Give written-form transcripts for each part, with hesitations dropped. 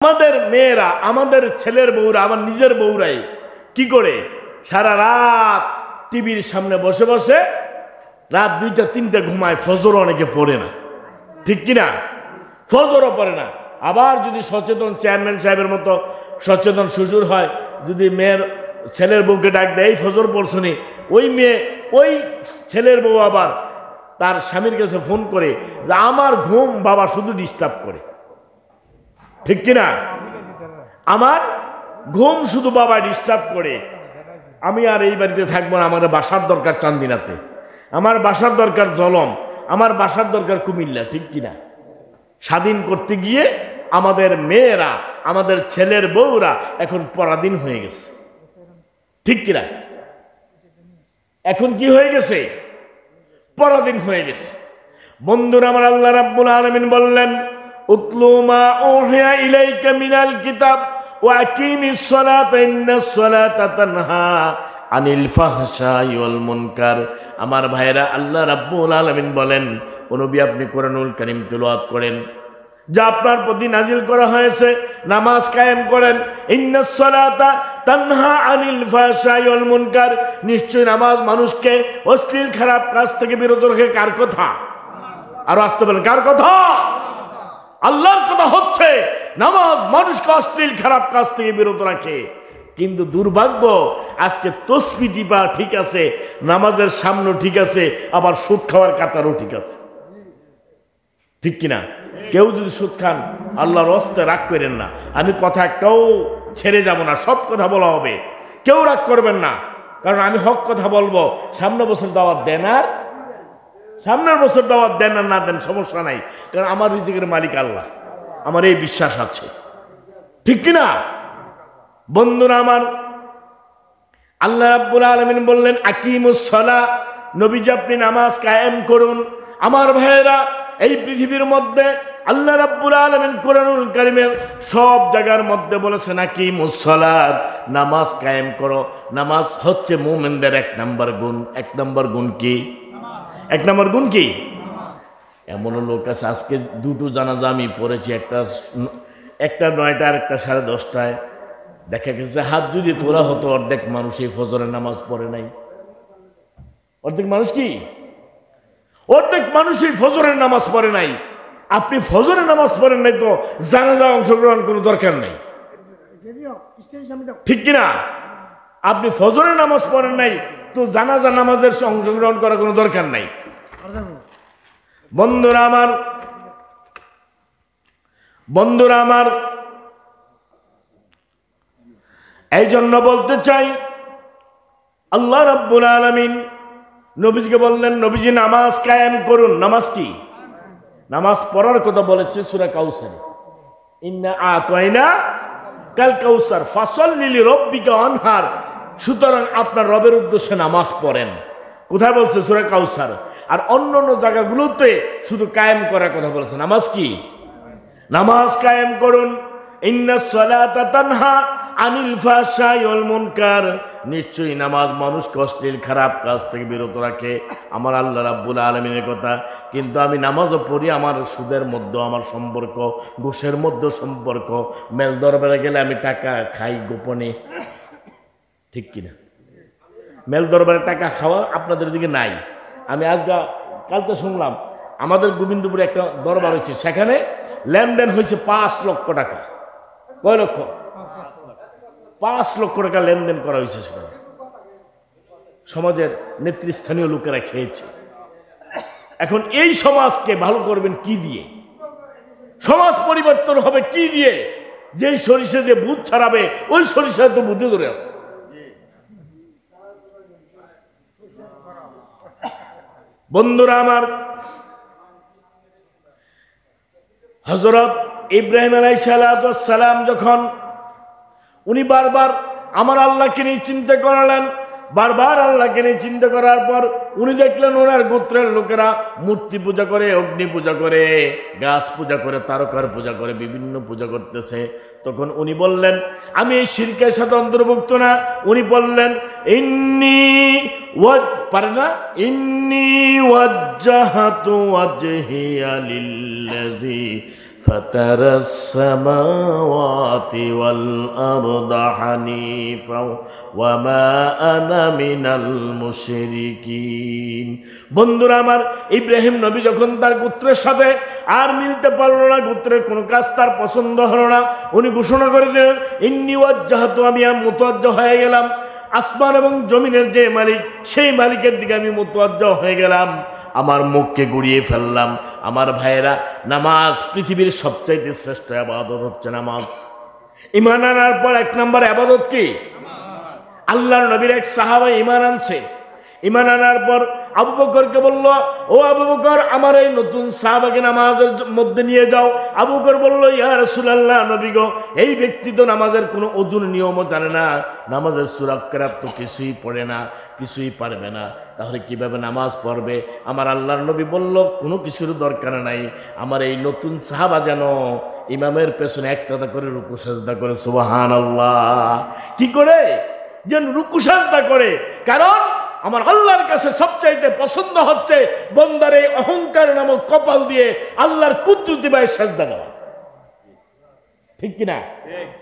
আমাদের মেয়েরা, আমাদের ছেলের বউরা, আমার নিজের বউরাই কি করে সারা রাত টিভির সামনে বসে বসে রাত 2টা 3টা ঘুমায়, ফজর অনেকে পড়ে না, ঠিক কিনা? ফজরও পড়ে না। আবার যদি সচেতন চেয়ারম্যান সাহেবের মতো সচেতন শ্বশুর হয়, যদি মেয়ের ছেলের বউকে ডাক দেয়, এই ফজর পড়ছনি, ওই মেয়ে ওই ছেলের বউ আবার তার স্বামীর কাছে ফোন করে যে আমার ঘুম বাবা শুধু ডিস্টার্ব করে, ঠিক কিনা? আমার ঘুম শুধু বাবা ডিস্টার্ব করে, আমি আর এই বাড়িতে থাকবো না, আমার বাসার দরকার চান্দিনাতে, আমার বাসার দরকার জলম, আমার বাসার দরকার কুমিল্লা, ঠিক কিনা? স্বাধীন করতে গিয়ে আমাদের মেয়েরা, আমাদের ছেলের বউরা এখন পরাধীন হয়ে গেছে, ঠিক কিনা? এখন কি হয়ে গেছে? পরাধীন হয়ে গেছে। বন্ধুরা আমার, আল্লাহ রাব্বুল আলামিন বললেন উতলু মা উহিয়া ইলাইকা মিনাল কিতাব ওয়া আকিমিস সালাতা ইন্নাস সালাতা তানহা আনিল ফাহশাই ওয়াল মুনকার। আমার ভাইরা, আল্লাহ রাব্বুল আলামিন বলেন, ও নবী আপনি কোরআনুল কারীম তেলাওয়াত করেন, যা আপনার প্রতি নাজিল করা হয়েছে, নামাজ কায়েম করেন। ইন্নাস সালাতা তানহা আনিল ফাহশাই ওয়াল মুনকার, নিশ্চয় নামাজ মানুষকে অশ্লীল খারাপ কাজ থেকে বিরত রাখে। কার কথা? আর আসতে বলেন, কার কথা? আল্লাহর কথা হচ্ছে নামাজ মানুষকে অশ্লীল খারাপ কাজ থেকে বিরত রাখে। কিন্তু দুর্ভাগ্য, আজকে তসবিহ টিপা ঠিক আছে, নামাজের সামনে ঠিক আছে, আবার সুদ খাওয়ার কাতারও ঠিক আছে, ঠিক কিনা? কেউ যদি সুদ খান, আল্লাহর হস্তে রাগ করেন না, আমি কথা একটাও ছেড়ে যাব না, সব কথা বলা হবে, কেউ রাগ করবেন না, কারণ আমি হক কথা বলবো। সামনে বছর দাওয়াত দেন, আর সামনের বছর দাওয়াত দেন আর না দেন সমস্যা নাই, কারণ আমার রিজিকের মালিক আল্লাহ, আমার এই বিশ্বাস আছে, ঠিক কিনা? বন্ধুরা আমার, আল্লাহ রাব্বুল আলামিন বললেন আকিমুস সালাহ, নবীজি আপনি নামাজ কায়েম করুন। আমার ভাইয়েরা, এই পৃথিবীর মধ্যে আল্লাহ রাব্বুল আলামিন কোরআনুল কারীমের সব জায়গার মধ্যে বলেছেন আকিমুস সালাত, নামাজ কায়েম করো। নামাজ হচ্ছে মুমিনদের 1 নম্বর গুণ। 1 নম্বর গুণ কি? 1 নম্বর গুণ কি? এমন লোক আছে, আজকে 2টো জানাজা আমি পড়েছি, একটা 9টা আর একটা 10:30টায়। দেখা গেছে হাত যদি তোলা হতো, অর্ধেক মানুষ এই ফজরের নামাজ পড়ে নাই। অর্ধেক মানুষ কি? অর্ধেক মানুষই ফজরের নামাজ পড়ে নাই। আপনি ফজরের নামাজ পড়েন নাই তো জানাজা অংশগ্রহণ কোনো দরকার নাই, ঠিক কিনা? আপনি ফজরের নামাজ পড়েন নাই তো জানাজা নামাজের অংশগ্রহণ করার কোনো দরকার নাই। বন্ধুরা আমার, এই জন্য বলতে চাই, আল্লাহ রাব্বুল আলামিন নবীজিকে বললেন, নবীজি নামাজ কায়েম করুন। নামাজ কি? নামাজ পড়ার কথা বলেছে সূরা কাউসারে, ইন্না আতাইনা কাল কাউসার ফাসাল্লি লিরাব্বিকা ওয়ানহার। সুতরাং আপনার রবের উদ্দেশ্যে নামাজ পড়েন। কোথায় বলছে? সূরা কাউসার। আর অন্য অন্য জায়গাগুলোতে শুধু কায়েম করার কথা বলেছে। নামাজ কি? নামাজ কায়েম করুন। ইন্নাস সালাতা তানহা আনিল ফাহশাই ওয়াল মুনকার, নিশ্চয়ই নামাজ মানুষকে অশ্লীল খারাপ কাজ থেকে বিরত রাখে। আমার আল্লাহ রাব্বুল আলামিনের কথা। কিন্তু আমি নামাজও পড়ি, আমার সুদের মধ্যে আমার সম্পর্ক, ঘুষের মধ্যে সম্পর্ক, মেল দরবারে গেলে আমি টাকা খাই গোপনে, ঠিক কিনা? মেল দরবারে টাকা খাওয়া আপনাদের দিকে নাই। আমি কালকে শুনলাম আমাদের গোবিন্দপুরে একটা দরবার হয়েছে, সেখানে লেনদেন হয়েছে 5 লক্ষ টাকা। কয় লক্ষ? 5 লক্ষ টাকা লেনদেন করা হয়েছে সেখানে। সমাজের নেতৃস্থানীয় লোকেরা খেয়েছে। এখন এই সমাজকে ভালো করবেন কি দিয়ে? সমাজ পরিবর্তন হবে কি দিয়ে? যেই সরিষা দিয়ে ভূত ছাড়াবে, ওই সরিষা তো বুদ্ধি ধরে আছে। বন্ধুরা আমার, হযরত ইব্রাহিম আলাইহিস সালাম যখন উনি বারবার আমার আল্লাহকে নিয়ে চিন্তা করলেন, বারবার আল্লাহকে নিয়ে চিন্তা করার পর উনি দেখলেন ওনার গোত্রের লোকেরা মূর্তি পূজা করে, অগ্নি পূজা করে, গাছ পূজা করে, তারকার পূজা করে, বিভিন্ন পূজা করতেছে। তখন উনি বললেন আমি এই শিরকের সাথে অন্তর্ভুক্ত না। উনি বললেন ইন্নী ওয়াজ্জাহাতু ওয়াজহিয়া লিল্লাযী فطر السماوات والأرض حنيفا وما أنا من المشركين বন্ধুরা আমার, ইব্রাহিম নবী যখন তার গোত্রের সাথে আর মিলতে পারলো না, গোত্রের কোনো কাজ তার পছন্দ হলো না, উনি ঘোষণা করে দিলেন ইন্নী ওয়াজ্জাহতু, আমি মুতাওয়াজ্জিহ হয়ে গেলাম আসমান এবং জমিনের যে মালিক সেই মালিকের দিকে আমি মুতাওয়াজ্জিহ হয়ে গেলাম, আমার মুখকে গুড়িয়ে ফেললাম। আমার ভাইয়েরা, নামাজ পৃথিবীর সবচাইতে শ্রেষ্ঠ ইবাদত হচ্ছে নামাজ। ঈমান আনার পর এক নম্বর ইবাদত কি? আল্লাহর নবীর এক সাহাবা ঈমান আনছে, ঈমান আনার পর আবু বকরকে বলল, ও আবু বকর, আমার এই নতুন সাহাবাকে নামাজের মধ্যে নিয়ে যাও। আবু বকর বলল, ইয়া রাসূলুল্লাহ, নবী গো, এই ব্যক্তি তো নামাজের কোনো ওযুর নিয়মও জানে না, নামাজের সূরা কিরাত তো কিছুই পড়ে না, কিছুই পারবে না, তাহলে কিভাবে নামাজ পড়বে? আমার আল্লাহর নবী বলল, কোনো কিছুর দরকার নাই, আমার এই নতুন সাহাবা যেন ইমামের পেছনে একটা করে রুকু সাজদা করে। সুবহানাল্লাহ! কি করে? যেন রুকু সাজদা করে, কারণ আমার আল্লাহর কাছে সবচাইতে পছন্দ হচ্ছে বান্দার এই অহংকার নামক কপাল দিয়ে আল্লাহর কুদরতি পায়ে সেজদা দেওয়া। ঠিক কিনা?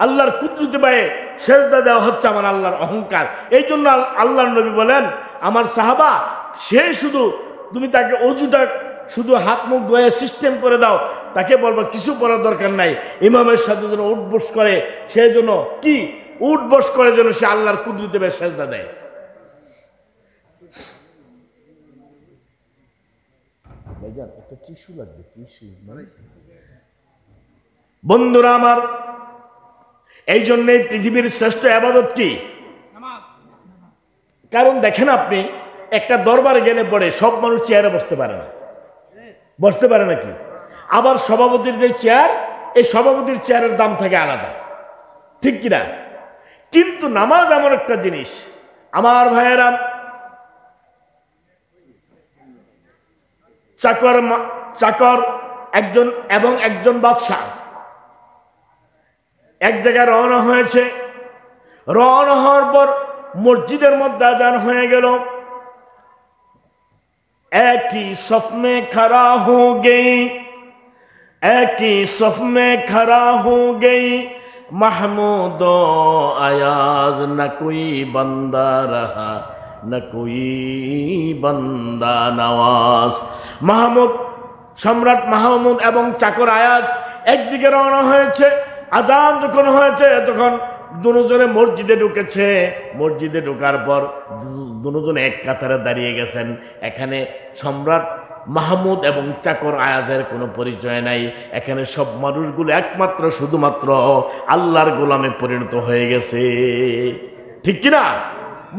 আল্লাহর কুদরতি পায়ে সেজদা দেওয়া হচ্ছে আমার আল্লাহর অহংকার। এই জন্য আল্লাহর নবী বলেন, আমার সাহাবা সে শুধু, তুমি তাকে অজুটা শুধু হাত মুখ ধুয়ে সিস্টেম করে দাও, তাকে বলবো কিছু করার দরকার নাই, ইমামের সাথে যেন উঠবস করে, সে যেন কি উঠবস করে, যেন সে আল্লাহর কুদরতি পায়ে সেজদা দেয়। একটা টিস্যু লাগবে, টিস্যু। বন্ধুরা আমার, এই জন্য পৃথিবীর শ্রেষ্ঠ ইবাদত কি? কারণ দেখেন, আপনি একটা দরবারে গেলে পরে সব মানুষ চেয়ারে বসতে পারে না, বসতে পারে নাকি? আবার সভাপতির যে চেয়ার, এই সভাপতির চেয়ারের দাম থাকে আলাদা, ঠিক কিনা? কিন্তু নামাজ এমন একটা জিনিস, আমার ভাইয়েরা, চাকর একজন এবং একজন বাদশা এক জায়গায় রওনা হয়েছে। রওনা হওয়ার পর মসজিদের মধ্যে আযান হয়ে গেল। একই সফ মে খড়া হো গই, একই সফ মে খড়া হো গই, মাহমুদ আয়াজ না কোই বান্দা রহা, না কোই বান্দা নওয়াজ। মাহমুদ, সম্রাট মাহমুদ এবং চাকর আয়াজ একদিকে রওনা হয়েছে। আজান যখন হয়েছে তখন দুজনে মসজিদে ঢুকেছে। মসজিদে ঢোকার পর দুজনে এক কাতারে দাঁড়িয়ে গেছেন। এখানে সম্রাট মাহমুদ এবং চাকর আয়াজের কোনো পরিচয় নাই। এখানে সব মানুষগুলো একমাত্র শুধুমাত্র আল্লাহর গোলামে পরিণত হয়ে গেছে, ঠিক কিনা?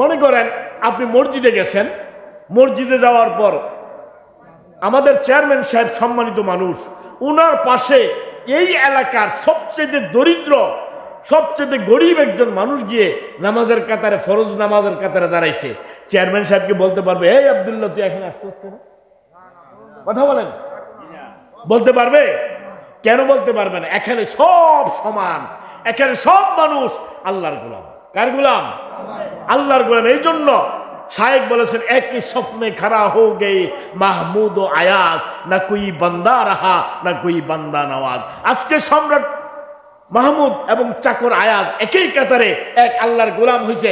মনে করেন আপনি মসজিদে গেছেন, মসজিদে যাওয়ার পর আমাদের চেয়ারম্যান সাহেব সম্মানিত মানুষ, উনার পাশে এই এলাকার সবচেয়ে দরিদ্র, সবচেয়ে গরিব একজন মানুষ গিয়ে নামাজের কাতারে, ফরজ নামাজের কাতারে দাঁড়াইছে। চেয়ারম্যান সাহেবকে বলতে পারবে, এই আব্দুল্লাহ, তুই এখানে আসছিস কেন? কথা বলেন, বলতে পারবে? কেন বলতে পারবে না? এখানে সব সমান, এখানে সব মানুষ আল্লাহর গোলাম। কার গোলাম? আল্লাহর গোলাম। এই জন্য শায়েখ বলেছেন, একই স্বপ্নে খাড়া হো গে মাহমুদ ও আয়াজ, না কুই বান্দা রাহা না কুই বান্দা নওয়াজ। আজকে সম্রাট মাহমুদ এবং চাকর আয়াজ একই কাতারে এক আল্লাহর গোলাম হয়েছে।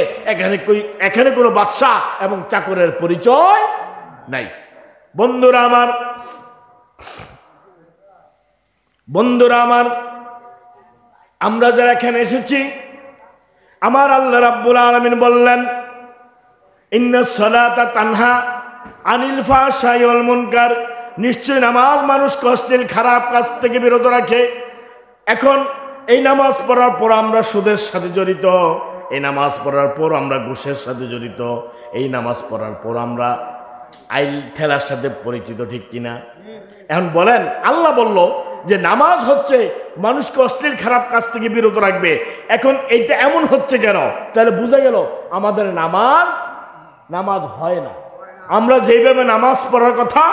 এখানে কোনো বাদশাহ এবং চাকরের পরিচয় নাই। বন্ধুরা আমার, বন্ধুরা আমার, আমরা যারা এখানে এসেছি, আমার আল্লাহ রাব্বুল আলামিন বললেন, ইন্নাস সালাতা তানহা আনিল ফাহশাই ওয়াল মুনকার, নিশ্চয় নামাজ মানুষকে অশ্লীল খারাপ কাজ থেকে বিরত রাখে। এখন এই নামাজ পড়ার পর আমরা সুদের সাথে জড়িত, এই নামাজ পড়ার পর আমরা ঘুষের সাথে জড়িত, এই নামাজ পড়ার পর আমরা আইল ঠেলার সাথে পরিচিত, ঠিক কিনা? এখন বলেন, আল্লাহ বলল যে নামাজ হচ্ছে মানুষকে অশ্লীল খারাপ কাজ থেকে বিরত রাখবে। এখন এইটা এমন হচ্ছে কেন? তাহলে বোঝা গেল আমাদের নামাজ হয় না। আমরা যেভাবে নামাজ পড়ার কথা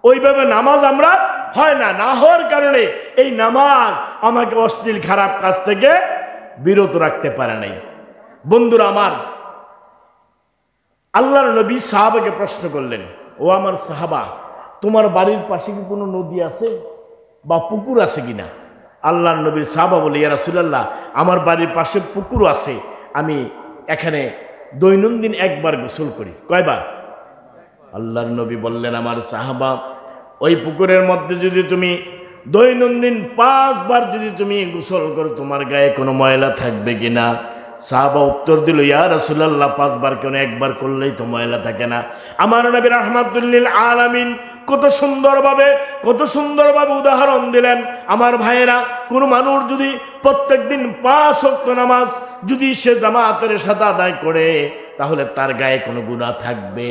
ওইভাবে নামাজ আমরা হয় না। না হওয়ার কারণে এই নামাজ আমাকে অশ্লীল খারাপ কাজ থেকে বিরত রাখতে পারে নাই। বন্ধুরা আমার, আল্লাহর নবী সাহাবাকে প্রশ্ন করলেন, ও আমার সাহাবা, তোমার বাড়ির পাশে কি কোনো নদী আছে? বা পুকুর আছে কিনা। আল্লাহর নবীর সাহাবা বলে, ইয়া রাসূলুল্লাহ, আমার বাড়ির পাশে পুকুর আছে, আমি এখানে দৈনন্দিন একবার গোসল করি। কয়বার? আল্লাহর নবী বললেন, আমার সাহাবা, ওই পুকুরের মধ্যে যদি তুমি দৈনন্দিন 5 বার যদি তুমি গোসল করো, তোমার গায়ে কোনো ময়লা থাকবে কিনা? সাহাবা উত্তর দিল, ইয়া রাসূলুল্লাহ, 5 বার কেন, একবার করলেই তো ময়লা থাকে না। আমার নবী রাহমাতুল লিল আলামিন কত সুন্দরভাবে উদাহরণ দিলেন। আমার ভাইয়েরা, কোন মানুষ যদি প্রত্যেকদিন 5 ওয়াক্ত নামাজ যদি সে জামাতের সাথে আদায় করে, তাহলে তার গায়ে কোনো গুনাহ থাকবে?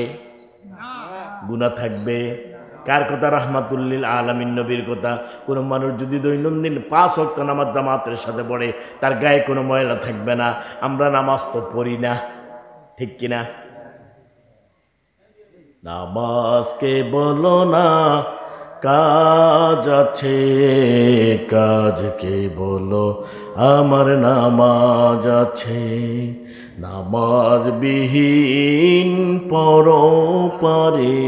গুনাহ থাকবে? কার কথা? রাহমাতুল লিল আলামিন নবীর কথা। কোন মানুষ যদি দৈনন্দিন 5 ওয়াক্ত নামাজ জামাতের সাথে পড়ে, তার গায়ে কোনো ময়লা থাকবে না। আমরা নামাজ তো পড়ি না, ঠিক কিনা? নামাজকে বলো না কাজ আছে, কাজকে বলো আমার নামাজ আছে। নামাজ বিহীন পরপারে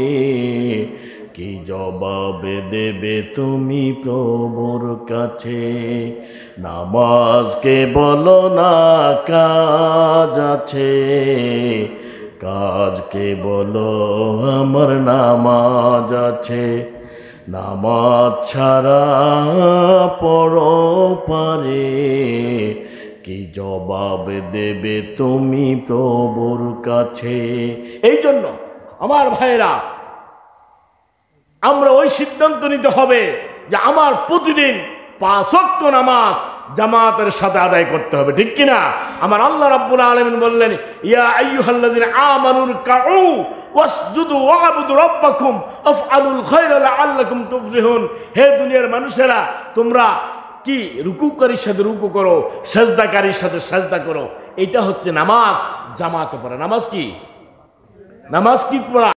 কি জবাব দেবে তুমি প্রভুর কাছে? নামাজকে বলো না কাজ আছে, কাজকে বলো আমার নামাজ আছে। নামাজ ছাড়া পরপারে কি জবাব দেবে তুমি প্রভুর কাছে? এই জন্য আমার ভাইরা, আমরা ওই সিদ্ধান্ত নিতে হবে যে আমার প্রতিদিন 5 ওয়াক্ত নামাজ জামাতের সাথে আদায় করতে হবে, ঠিক কিনা? আমার আল্লাহ রাব্বুল আলামিন বললেন, ইয়া আইয়ুহাল্লাযিনা আমানু রুকউ ওয়াসজুদু ওয়া'বুদু রাব্বাকুম আফআলুল খায়রা লাআল্লাকুম তুফলিহুন। হে দুনিয়ার মানুষেরা, তোমরা কি রুকুকারীর সাথে রুকু করো, সাজদাকারীর সাথে সাজদা করো। এটা হচ্ছে নামাজ জামাতে পড়া। নামাজ কি পড়া?